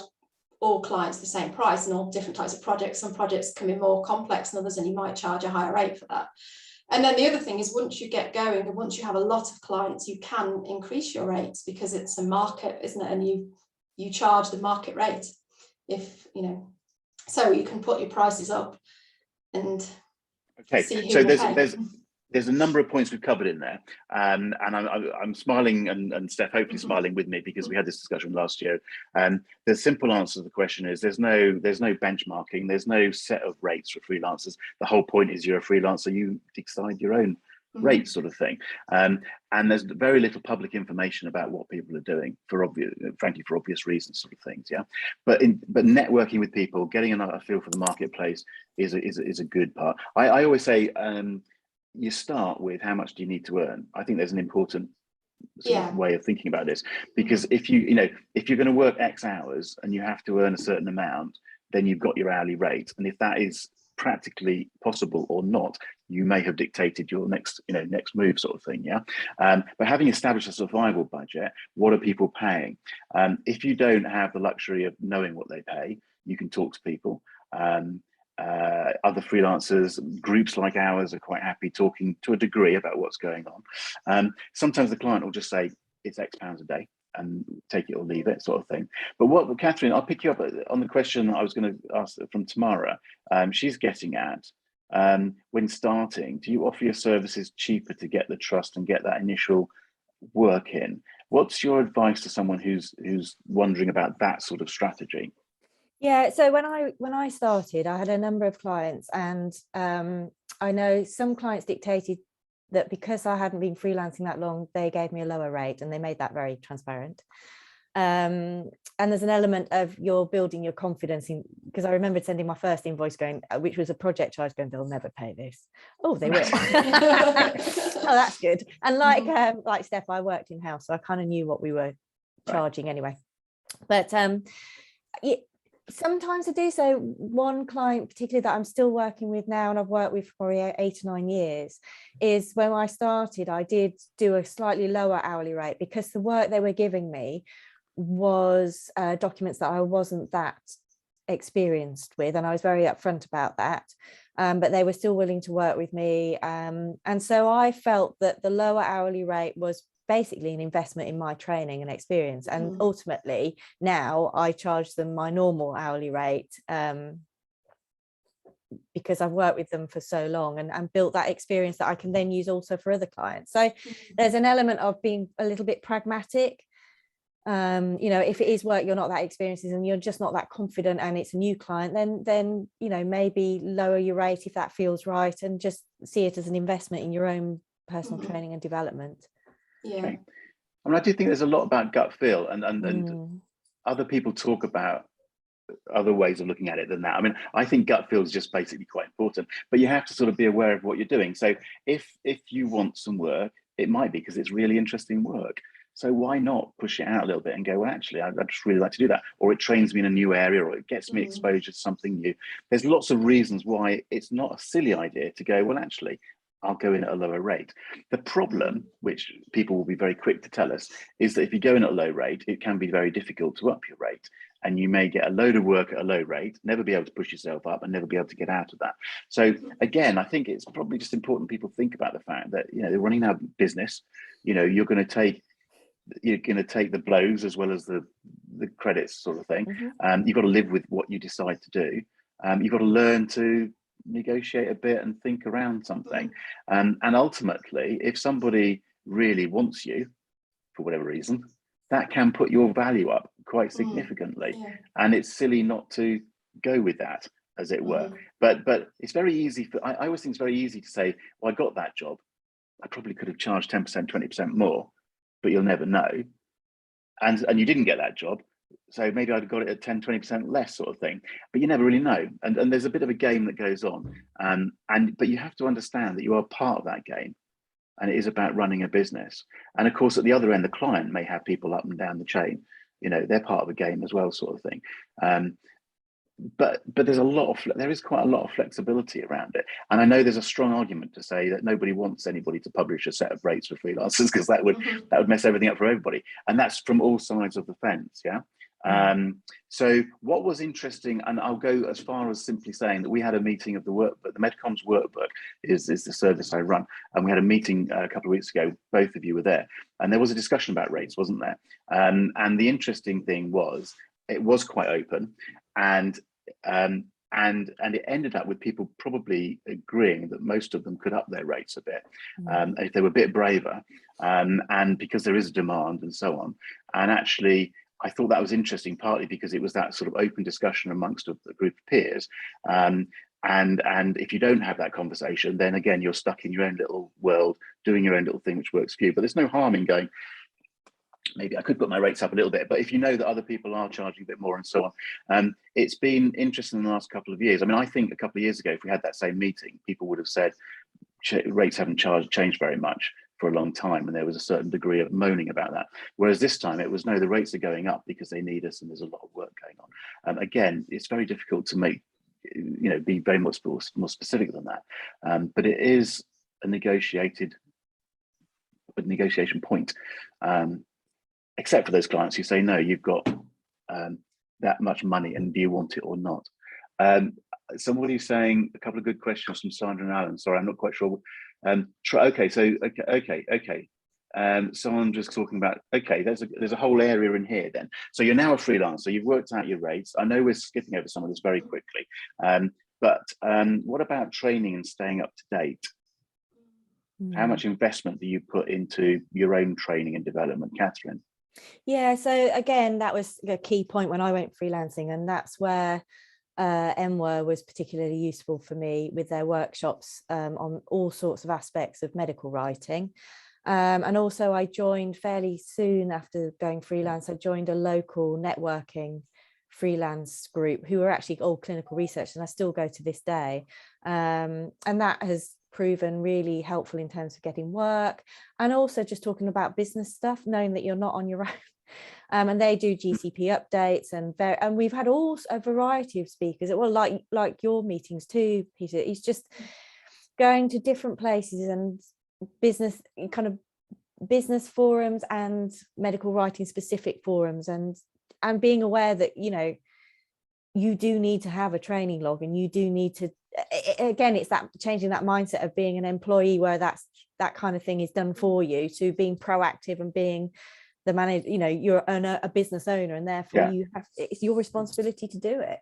all clients the same price and all different types of projects. Some projects can be more complex than others, and you might charge a higher rate for that. And then the other thing is, once you get going and once you have a lot of clients, you can increase your rates because it's a market, isn't it? And you charge the market rate, if you know, so you can put your prices up and see who will pay. There's a number of points we've covered in there, and I'm smiling, and Steph hopefully smiling with me, because we had this discussion last year. The simple answer to the question is there's no benchmarking, there's no set of rates for freelancers. The whole point is you're a freelancer, you decide your own rate, sort of thing. And there's very little public information about what people are doing, frankly for obvious reasons, sort of things. Yeah, but networking with people, getting a feel for the marketplace is a good part. I always say, you start with how much do you need to earn. I think there's an important sort of way of thinking about this, because if you're going to work X hours and you have to earn a certain amount, then you've got your hourly rate, and if that is practically possible or not, you may have dictated your next move, sort of thing. Yeah, but having established a survival budget, what are people paying? If you don't have the luxury of knowing what they pay, you can talk to people. Other freelancers, groups like ours, are quite happy talking to a degree about what's going on. Sometimes the client will just say it's X pounds a day and take it or leave it, sort of thing. But Kathryn, I'll pick you up on the question I was going to ask from Tamara. She's getting at, when starting, do you offer your services cheaper to get the trust and get that initial work in? What's your advice to someone who's wondering about that sort of strategy? Yeah, so when I started, I had a number of clients, and I know some clients dictated that because I hadn't been freelancing that long, they gave me a lower rate, and they made that very transparent. And there's an element of you're building your confidence in, because I remembered sending my first invoice going, which was a project charge, going, they'll never pay this. Oh, they will. Oh, that's good. And like Steph, I worked in house, so I kind of knew what we were charging anyway. But sometimes I do. So one client particularly that I'm still working with now, and I've worked with for probably 8 or 9 years, is when I started, I did do a slightly lower hourly rate because the work they were giving me was documents that I wasn't that experienced with, and I was very upfront about that. But they were still willing to work with me. And so I felt that the lower hourly rate was basically an investment in my training and experience, and ultimately now I charge them my normal hourly rate because I've worked with them for so long and built that experience that I can then use also for other clients. So there's an element of being a little bit pragmatic. If it is work you're not that experienced and you're just not that confident and it's a new client, then maybe lower your rate if that feels right, and just see it as an investment in your own personal training and development. Yeah. Okay. I mean, I do think there's a lot about gut feel, and other people talk about other ways of looking at it than that. I mean, I think gut feel is just basically quite important, but you have to sort of be aware of what you're doing. So if you want some work, it might be because it's really interesting work. So why not push it out a little bit and go, well, actually, I'd just really like to do that. Or it trains me in a new area, or it gets me exposure to something new. There's lots of reasons why it's not a silly idea to go, well, actually, I'll go in at a lower rate. The problem, which people will be very quick to tell us, is that if you go in at a low rate, it can be very difficult to up your rate. And you may get a load of work at a low rate, never be able to push yourself up and never be able to get out of that. So again, I think it's probably just important people think about the fact that, they're running a business, you're going to take the blows as well as the credits, sort of thing. You've got to live with what you decide to do. You've got to learn to negotiate a bit and think around something. And ultimately, if somebody really wants you for whatever reason, that can put your value up quite significantly. And it's silly not to go with that, as it were. But it's very easy I always think it's very easy to say, well, I got that job, I probably could have charged 10%, 20% more, but you'll never know. And you didn't get that job, so maybe I'd have got it at 10, 20% less, sort of thing. But you never really know. And there's a bit of a game that goes on. But you have to understand that you are part of that game. And it is about running a business. And of course, at the other end, the client may have people up and down the chain. They're part of a game as well, sort of thing. But there is quite a lot of flexibility around it. And I know there's a strong argument to say that nobody wants anybody to publish a set of rates for freelancers, because that would mess everything up for everybody. And that's from all sides of the fence. Yeah. So what was interesting, and I'll go as far as simply saying that we had a meeting of the workbook. The Medcoms workbook is the service I run, and we had a meeting a couple of weeks ago. Both of you were there, and there was a discussion about rates, wasn't there? And the interesting thing was, it was quite open, and it ended up with people probably agreeing that most of them could up their rates a bit, if they were a bit braver, and because there is a demand and so on. And actually, I thought that was interesting, partly because it was that sort of open discussion amongst a group of peers. And if you don't have that conversation, then again, you're stuck in your own little world, doing your own little thing, which works for you. But there's no harm in going, maybe I could put my rates up a little bit, but if you know that other people are charging a bit more and so on. It's been interesting in the last couple of years. I mean, I think a couple of years ago, if we had that same meeting, people would have said rates haven't changed very much for a long time, and there was a certain degree of moaning about that. Whereas this time it was, no, the rates are going up because they need us and there's a lot of work going on. Again, it's very difficult to make, be very much more specific than that. But it is a negotiation point, except for those clients who say, no, you've got that much money and do you want it or not? Somebody's saying, a couple of good questions from Sandra and Alan. Sorry, I'm not quite sure. Okay. Someone just talking about, okay, there's a whole area in here then. So you're now a freelancer, you've worked out your rates. I know we're skipping over some of this very quickly, but what about training and staying up to date? How much investment do you put into your own training and development, Kathryn? Yeah, so again, that was a key point when I went freelancing, and that's where MWA was particularly useful for me with their workshops on all sorts of aspects of medical writing. And also I joined fairly soon after going freelance, I joined a local networking freelance group who were actually all clinical research, and I still go to this day. And that has proven really helpful in terms of getting work, and also just talking about business stuff, knowing that you're not on your own. And they do GCP updates, and we've had a variety of speakers. Well, like your meetings too, Peter. It's just going to different places and business forums and medical writing specific forums, and being aware that you do need to have a training log, and you do need to. Again, it's that changing that mindset of being an employee where that kind of thing is done for you, to being proactive and being the manager. You're a business owner, and therefore it's your responsibility to do it.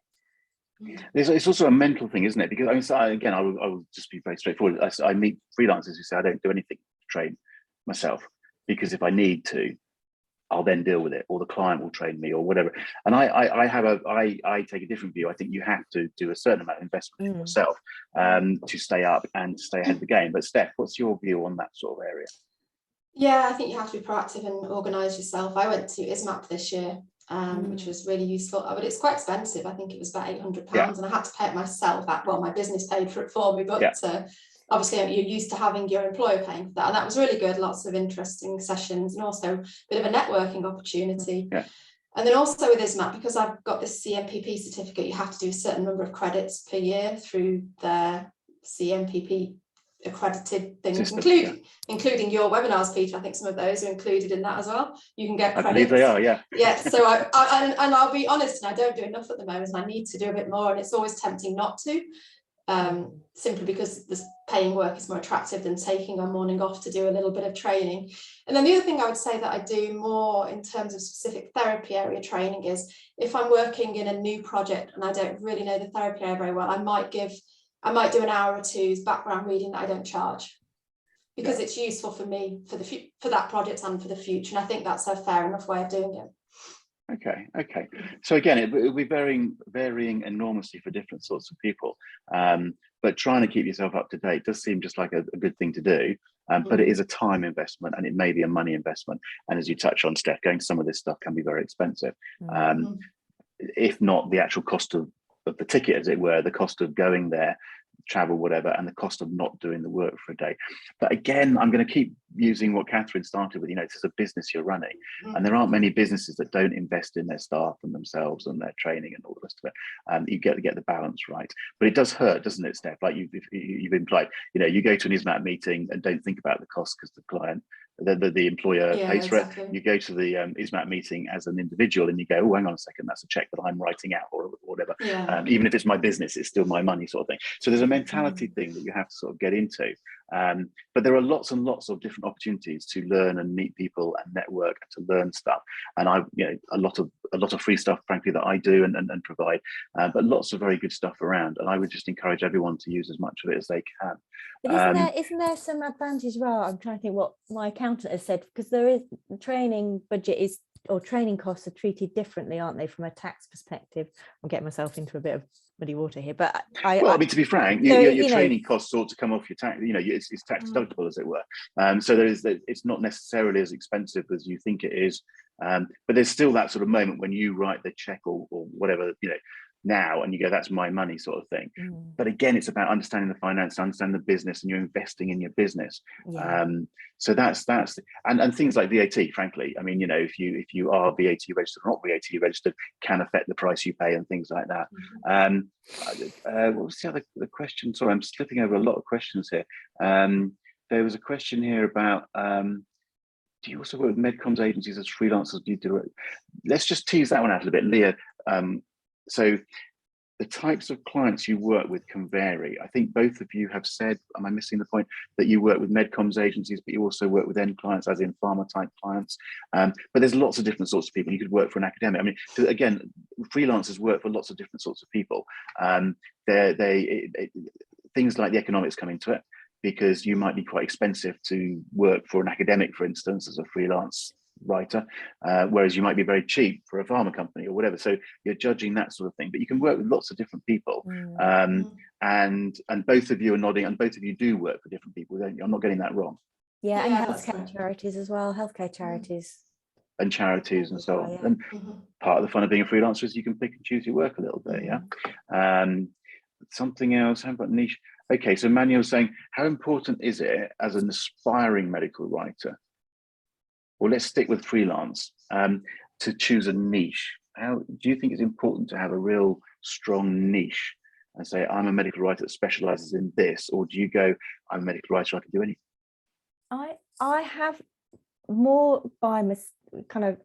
It's also a mental thing, isn't it? Because I mean, so again, I will just be very straightforward. I meet freelancers who say I don't do anything to train myself, because if I need to, I'll then deal with it, or the client will train me, or whatever. And I take a different view. I think you have to do a certain amount of investment in yourself to stay up and to stay ahead of the game. But Steph, what's your view on that sort of area? Yeah, I think you have to be proactive and organise yourself. I went to ISMAP this year, which was really useful, but it's quite expensive. I think it was about £800, and I had to pay it myself. Well, my business paid for it for me, but obviously you're used to having your employer paying for that, and that was really good. Lots of interesting sessions, and also a bit of a networking opportunity. And then also with ISMAP, because I've got this CMPP certificate, you have to do a certain number of credits per year through their CMPP accredited things, including your webinars, Peter. I think some of those are included in that as well. You can get credits. I believe they are, yeah. So I'll be honest, and I don't do enough at the moment, and I need to do a bit more, and it's always tempting not to, simply because this paying work is more attractive than taking a morning off to do a little bit of training. And then the other thing I would say that I do more in terms of specific therapy area training is, if I'm working in a new project and I don't really know the therapy area very well, I might do an hour or two's background reading that I don't charge, because it's useful for me for that project and for the future. And I think that's a fair enough way of doing it. Okay. So again, it will be varying enormously for different sorts of people. But trying to keep yourself up to date does seem just like a good thing to do. But it is a time investment, and it may be a money investment. And as you touch on, Steph, going to some of this stuff can be very expensive. If not the actual cost of the ticket, as it were, the cost of going there, travel, whatever, and the cost of not doing the work for a day. But again, I'm going to keep using what Kathryn started with. This is a business you're running, and there aren't many businesses that don't invest in their staff and themselves and their training and all the rest of it. You get to get the balance right, but it does hurt, doesn't it, Steph? Like you've implied, you go to an ISMAP meeting and don't think about the cost because the client, the employer pays for it. You go to the ISMAP meeting as an individual and you go, oh, hang on a second, that's a check that I'm writing out, or whatever. Even if it's my business, it's still my money, sort of thing. So there's a mentality thing that you have to sort of get into. But there are lots and lots of different opportunities to learn and meet people and network and to learn stuff. And a lot of free stuff, frankly, that I do and provide, but lots of very good stuff around. And I would just encourage everyone to use as much of it as they can. But isn't there some advantage? Well, I'm trying to think what my accountant has said, because there is training budget or training costs are treated differently, aren't they, from a tax perspective? I'm getting myself into a bit of muddy water here, but I mean, to be frank, your training costs ought to come off your tax. It's tax deductible, as it were. So it's not necessarily as expensive as you think it is, but there's still that sort of moment when you write the check or whatever, now, and you go, that's my money, sort of thing. But again, it's about understanding the finance, understanding the business, and you're investing in your business. So that's and things like VAT, frankly. I mean, if you are VAT registered or not VAT registered, can affect the price you pay and things like that. What was the question? Sorry, I'm slipping over a lot of questions here. There was a question here about do you also work with Medcoms agencies as freelancers? Do you do it? Let's just tease that one out a little bit, Leah. So the types of clients you work with can vary. I think both of you have said, am I missing the point, that you work with Medcoms agencies, but you also work with end clients, as in pharma type clients. But there's lots of different sorts of people. You could work for an academic. I mean, again, freelancers work for lots of different sorts of people. Things like the economics come into it, because you might be quite expensive to work for an academic, for instance, as a freelance writer, whereas you might be very cheap for a pharma company or whatever. So you're judging that sort of thing, but you can work with lots of different people. And both of you are nodding, and both of you do work for different people, don't you? I'm not getting that wrong. And healthcare charities as well, healthcare charities. And charities and so on. And part of the fun of being a freelancer is you can pick and choose your work a little bit, Something else, how about niche? Okay, so Manuel's saying, how important is it as an aspiring medical writer? Well, let's stick with freelance, to choose a niche. How do you think it's important to have a real strong niche and say, I'm a medical writer that specializes in this? Or do you go, I'm a medical writer, I can do anything? I have more by kind of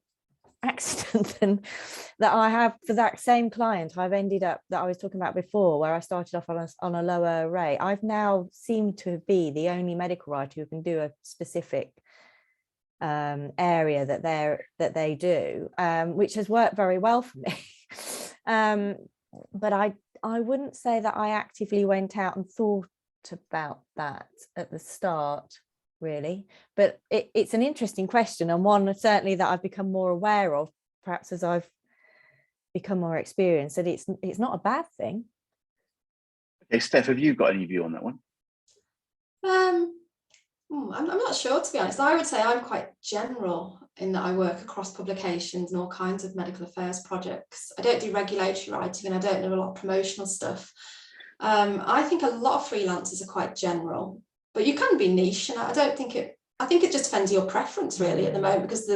accident than that I have for that same client. I've ended up, that I was talking about before, where I started off on a lower rate. I've now seemed to be the only medical writer who can do a specific area that they do, which has worked very well for me. but I wouldn't say that I actively went out and thought about that at the start, really. But it's an interesting question, and one certainly that I've become more aware of, perhaps as I've become more experienced, that it's not a bad thing. Okay, Steph, have you got any view on that one? I'm not sure, to be honest. I would say I'm quite general in that I work across publications and all kinds of medical affairs projects. I don't do regulatory writing, and I don't do a lot of promotional stuff. I think a lot of freelancers are quite general, but you can be niche, and I think it just depends on your preference really at the moment, because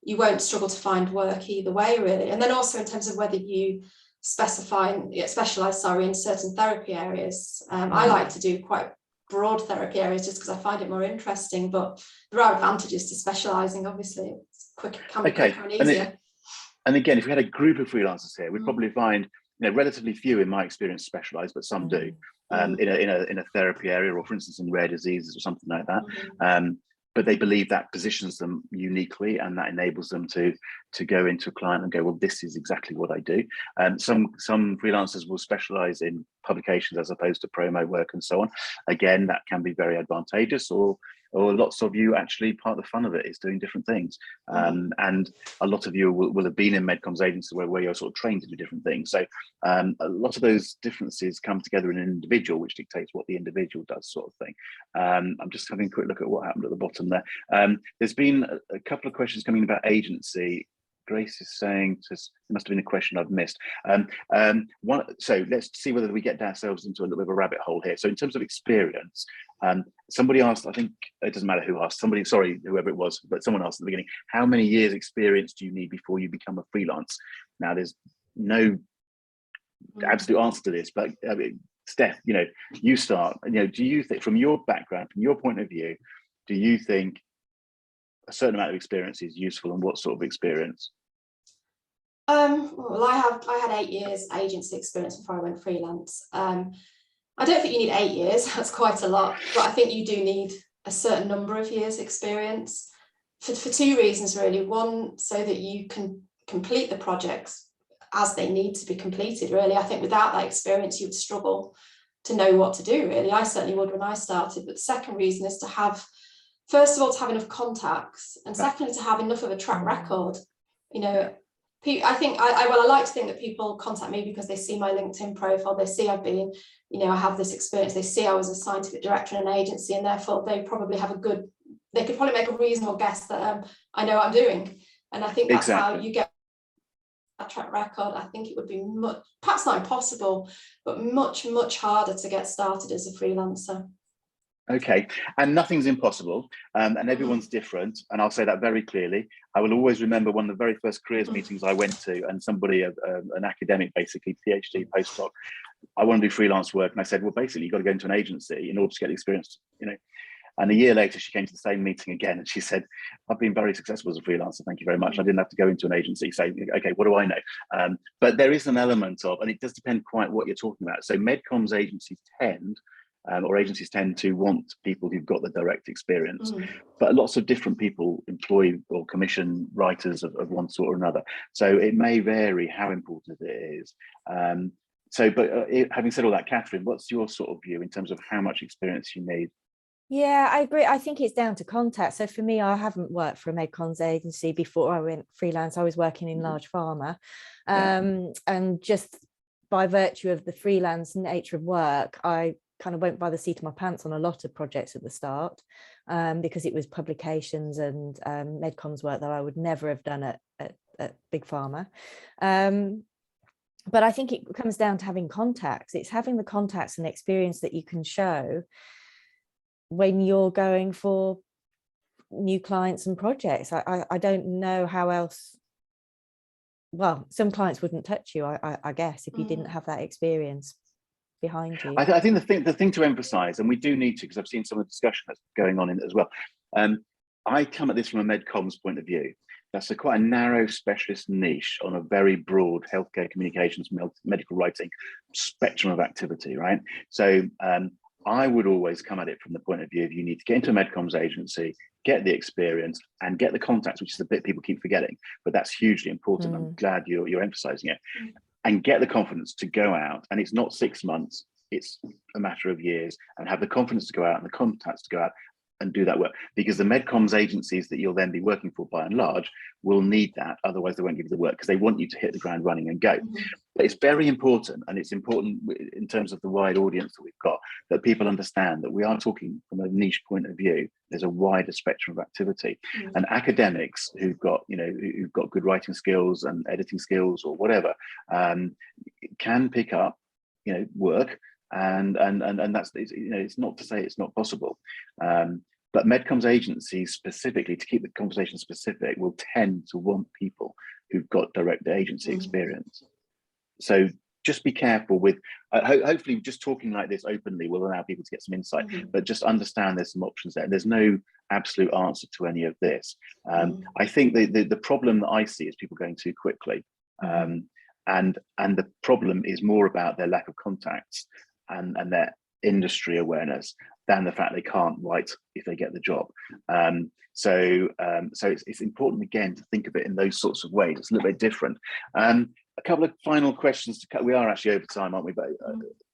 you won't struggle to find work either way really. And then also in terms of whether you specialize in certain therapy areas. I like to do quite broad therapy areas just because I find it more interesting, but there are advantages to specializing. Obviously it's quicker and easier. And again, if we had a group of freelancers here, we'd probably find, relatively few in my experience specialize, but some do, in a therapy area, or for instance in rare diseases or something like that. But they believe that positions them uniquely, and that enables them to go into a client and go, well, this is exactly what I do. Some freelancers will specialize in publications as opposed to promo work and so on. Again, that can be very advantageous, or lots of you actually, part of the fun of it is doing different things. And a lot of you will have been in Medcoms agencies where you're sort of trained to do different things. So a lot of those differences come together in an individual, which dictates what the individual does, sort of thing. I'm just having a quick look at what happened at the bottom there. There's been a couple of questions coming about agency. Grace is saying, there must have been a question I've missed. So let's see whether we get ourselves into a little bit of a rabbit hole here. So in terms of experience, somebody asked, I think it doesn't matter who asked, whoever it was, but someone asked at the beginning, how many years experience do you need before you become a freelance? Now, there's no absolute answer to this, but I mean, Steph, you start, do you think, from your background, from your point of view, do you think a certain amount of experience is useful, and what sort of experience? Well, I had 8 years agency experience before I went freelance. I don't think you need 8 years, that's quite a lot, but I think you do need a certain number of years experience for two reasons really. One, so that you can complete the projects as they need to be completed really. I think without that experience you would struggle to know what to do really. I certainly would when I started. But the second reason is to have, first of all, to have enough contacts, and secondly to have enough of a track record. I like to think that people contact me because they see my LinkedIn profile, they see I've been, I have this experience, they see I was a scientific director in an agency, and therefore they probably they could probably make a reasonable guess that I know what I'm doing. And I think that's how you get that track record. I think it would be perhaps not impossible, but much, much harder to get started as a freelancer. Okay, and nothing's impossible, and everyone's different, and I'll say that very clearly. I will always remember one of the very first careers meetings I went to, and somebody, an academic, basically PhD, postdoc, I want to do freelance work, and I said, well, basically you've got to go into an agency in order to get experience, And a year later, she came to the same meeting again, and she said, I've been very successful as a freelancer, thank you very much. I didn't have to go into an agency. So, okay, what do I know? But there is an element of, and it does depend quite what you're talking about. So Medcoms agencies tend to want people who've got the direct experience, but lots of different people employ or commission writers of one sort or another. So it may vary how important it is. Having said all that, Kathryn, what's your sort of view in terms of how much experience you need? Yeah, I agree. I think it's down to contact. So for me, I haven't worked for a MedComms agency before I went freelance. I was working in large pharma, and just by virtue of the freelance nature of work, I kind of went by the seat of my pants on a lot of projects at the start, because it was publications and MedComms work that I would never have done at big pharma. But I think it comes down to having contacts. It's having the contacts and experience that you can show when you're going for new clients and projects. I don't know how else. Well, some clients wouldn't touch you, I guess, if you didn't have that experience behind you. I think the thing to emphasize, and we do need to, because I've seen some of the discussion that's going on in it as well. I come at this from a Medcoms point of view. That's quite a narrow specialist niche on a very broad healthcare communications, medical writing spectrum of activity, right? So I would always come at it from the point of view of you need to get into a Medcoms agency, get the experience, and get the contacts, which is the bit people keep forgetting, but that's hugely important. I'm glad you're emphasizing it. and get the confidence to go out, and it's not 6 months, it's a matter of years, and have the confidence to go out and the contacts to go out and do that work, because the Medcoms agencies that you'll then be working for by and large will need that, otherwise they won't give you the work, because they want you to hit the ground running and go. But it's very important, and it's important in terms of the wide audience that we've got, that people understand that we are talking from a niche point of view. There's a wider spectrum of activity, and academics who've got, you know, who've got good writing skills and editing skills or whatever, can pick up, you know, work, and that's, you know, it's not to say it's not possible. But Medcoms agencies specifically, to keep the conversation specific, will tend to want people who've got direct agency experience. So just be careful with, hopefully just talking like this openly will allow people to get some insight, but just understand there's some options there. There's no absolute answer to any of this. I think the problem that I see is people going too quickly. And the problem is more about their lack of contacts and their industry awareness than the fact they can't write if they get the job. So it's important, again, to think of it in those sorts of ways. It's a little bit different. A couple of final questions to cut. We are actually over time, aren't we? But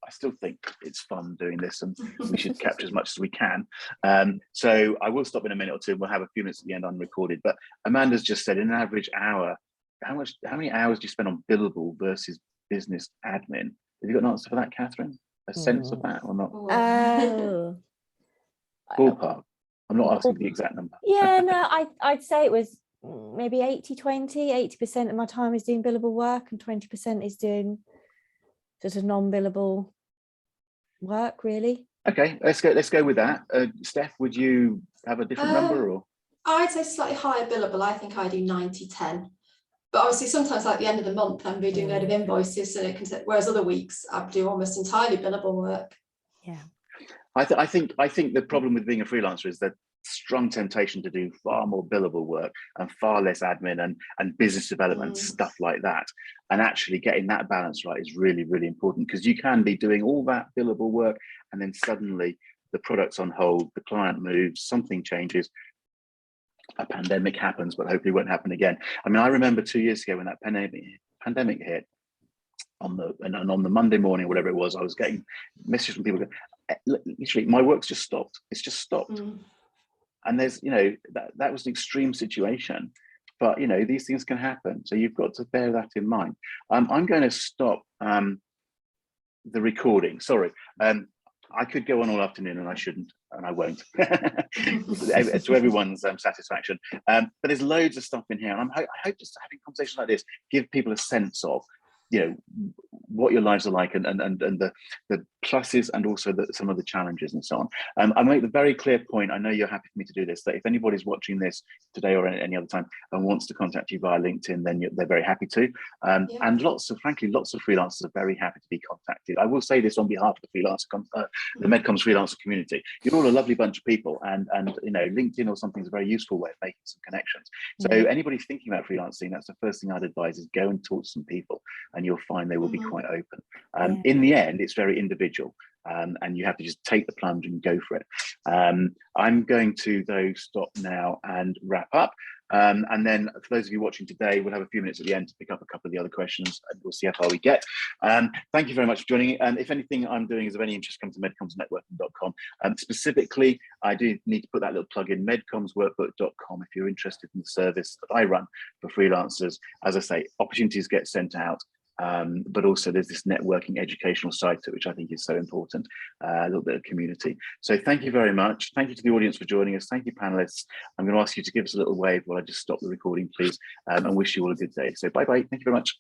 I still think it's fun doing this, and we should capture as much as we can. So I will stop in a minute or two. We'll have a few minutes at the end unrecorded. But Amanda's just said, in an average hour, how many hours do you spend on billable versus business admin? Have you got an answer for that, Kathryn? A sense of that or not? Ballpark. I'm not asking the exact number. Yeah, no, I'd say it was maybe 80-20. 80% of my time is doing billable work and 20% is doing sort of non-billable work, really. Okay, let's go with that. Steph, would you have a different number, or? I'd say slightly higher billable. I think I do 90-10. But obviously sometimes like the end of the month I'm be doing a load of invoices, and it can take, whereas other weeks I do almost entirely billable work. Yeah. I think the problem with being a freelancer is that strong temptation to do far more billable work and far less admin and business development, stuff like that. And actually getting that balance right is really, really important, because you can be doing all that billable work and then suddenly the product's on hold, the client moves, something changes, a pandemic happens, but hopefully it won't happen again. I mean, I remember 2 years ago when that pandemic hit, on the Monday morning, whatever it was, I was getting messages from people going, literally, my work's just stopped. It's just stopped. And there's, you know, that was an extreme situation, but, you know, these things can happen. So you've got to bear that in mind. I'm going to stop the recording. Sorry. I could go on all afternoon, and I shouldn't, and I won't, to everyone's satisfaction. But there's loads of stuff in here, and I hope just having conversations like this give people a sense of, you know, what your lives are like, and the pluses, and also some of the challenges and so on. I make the very clear point, I know you're happy for me to do this, that if anybody's watching this today or any other time and wants to contact you via LinkedIn, then they're very happy to. And frankly, lots of freelancers are very happy to be contacted. I will say this on behalf of the Medcoms freelancer community. You're all a lovely bunch of people, and you know, LinkedIn or something is a very useful way of making some connections. So anybody thinking about freelancing, that's the first thing I'd advise, is go and talk to some people, and you'll find they will be quite open. In the end, it's very individual, and you have to just take the plunge and go for it. I'm going to, though, stop now and wrap up. And then for those of you watching today, we'll have a few minutes at the end to pick up a couple of the other questions, and we'll see how far we get. Thank you very much for joining. If anything I'm doing is of any interest, come to medcomsnetworking.com. Specifically, I do need to put that little plug in, medcomsworkbook.com, if you're interested in the service that I run for freelancers. As I say, opportunities get sent out, but also there's this networking educational side to it, which I think is so important, a little bit of community. So thank you very much. Thank you to the audience for joining us. Thank you, panelists. I'm going to ask you to give us a little wave while I just stop the recording, please, and wish you all a good day. So bye-bye. Thank you very much.